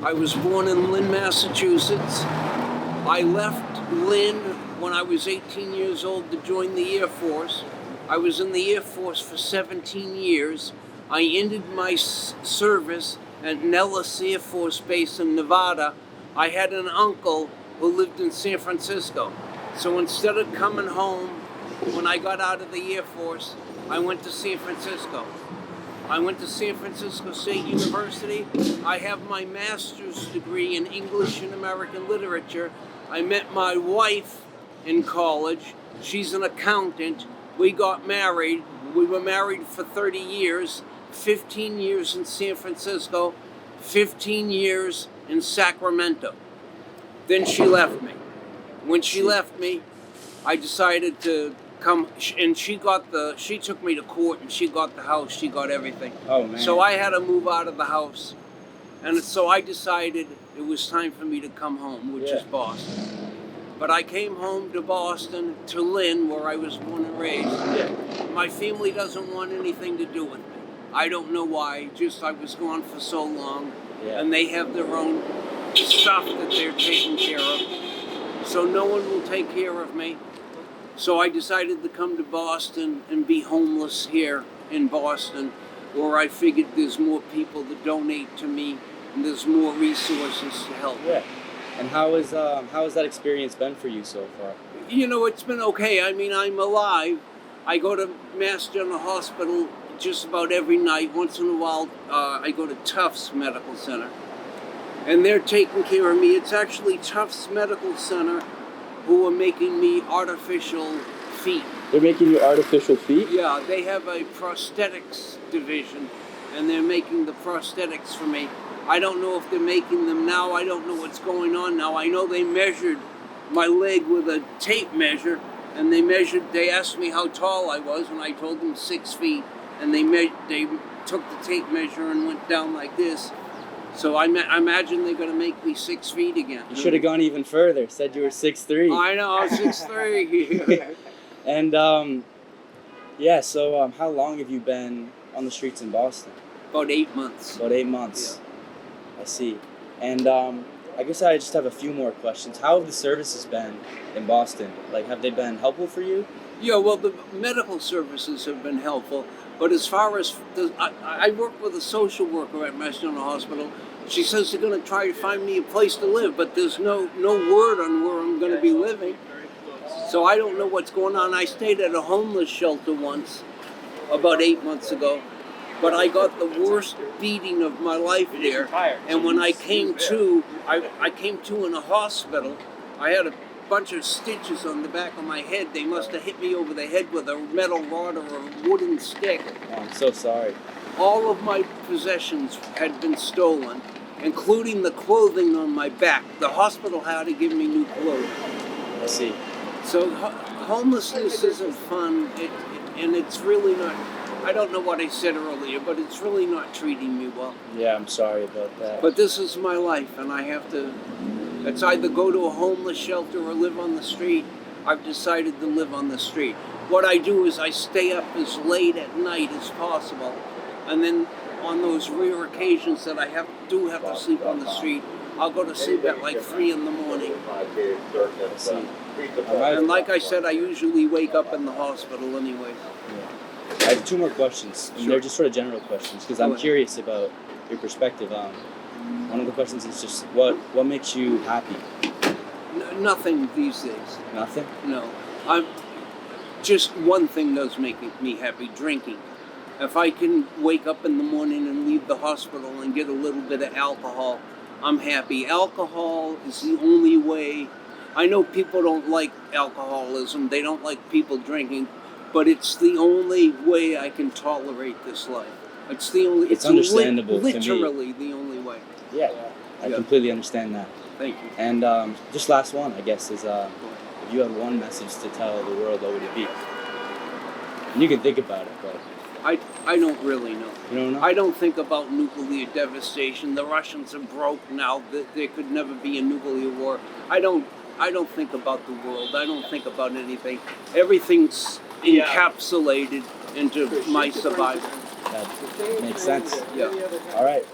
I was born in Lynn, Massachusetts. I left Lynn when I was 18 years old to join the Air Force. I was in the Air Force for 17 years. I ended my service at Nellis Air Force Base in Nevada. I had an uncle who lived in San Francisco. So instead of coming home when I got out of the Air Force, I went to San Francisco. I went to San Francisco State University. I have my master's degree in English and American literature. I met my wife in college. She's an accountant. We got married. We were married for 30 years, 15 years in San Francisco, 15 years in Sacramento. Then she left me. When she left me, I decided to come, and she took me to court, and she got the house, she got everything. Oh, man. So I had to move out of the house, and so I decided it was time for me to come home, which is Boston. But I came home to Boston, to Lynn, where I was born and raised. My family doesn't want anything to do with me. I don't know why, just I was gone for so long, and they have their own stuff that they're taking care of. So no one will take care of me. So I decided to come to Boston and be homeless here in Boston, where I figured there's more people that donate to me and there's more resources to help. Yeah. And how has that experience been for you so far? You know, it's been okay. I mean, I'm alive. I go to Mass General Hospital just about every night. Once in a while, I go to Tufts Medical Center, and they're taking care of me. It's actually Tufts Medical Center who are making me artificial feet. They're making you artificial feet? Yeah, they have a prosthetics division, and they're making the prosthetics for me. I don't know if they're making them now. I don't know what's going on now. I know they measured my leg with a tape measure, and they asked me how tall I was, and I told them 6 feet, and they took the tape measure and went down like this. So I imagine they're going to make me 6 feet again. You should have gone even further. Said you were 6'3". I know, I was 6'3". And so how long have you been on the streets in Boston? About 8 months. About 8 months. Yeah. I see. And I guess I just have a few more questions. How have the services been in Boston? Like, have they been helpful for you? Yeah, well, the medical services have been helpful. But as far as, I work with a social worker at Mass General Hospital. She says they're going to try to find me a place to live, but there's no word on where I'm going to be living. So I don't know what's going on. I stayed at a homeless shelter once, about 8 months ago, but I got the worst beating of my life there. And when I came to, I came to in a hospital. I had a bunch of stitches on the back of my head. They must have hit me over the head with a metal rod or a wooden stick. Oh, I'm so sorry. All of my possessions had been stolen, including the clothing on my back. The hospital had to give me new clothes. I see. So homelessness isn't fun, and it's really not. I don't know what I said earlier, but it's really not treating me well. Yeah, I'm sorry about that. But this is my life, and I have to. It's either go to a homeless shelter or live on the street. I've decided to live on the street. What I do is I stay up as late at night as possible, and then on those rare occasions that I do have to sleep on the street, I'll go to sleep at like 3 in the morning. I see. And like I said, I usually wake up in the hospital anyway. Yeah. I have 2 more questions. And they're just sort of general questions because I'm curious about your perspective. One of the questions is just what makes you happy? Nothing these days. Nothing? No. Just one thing does make me happy: drinking. If I can wake up in the morning and leave the hospital and get a little bit of alcohol, I'm happy. Alcohol is the only way. I know people don't like alcoholism. They don't like people drinking, but it's the only way I can tolerate this life. It's the only. It's understandable to me. Literally the only way. Yeah, I completely understand that. Thank you. And just last one, I guess, is if you had one message to tell the world, what would it be? And you can think about it, but I don't really know. You don't know? I don't think about nuclear devastation. The Russians are broke now. There could never be a nuclear war. I don't think about the world. I don't think about anything. Everything's encapsulated into my survival. That makes sense. Yeah. All right.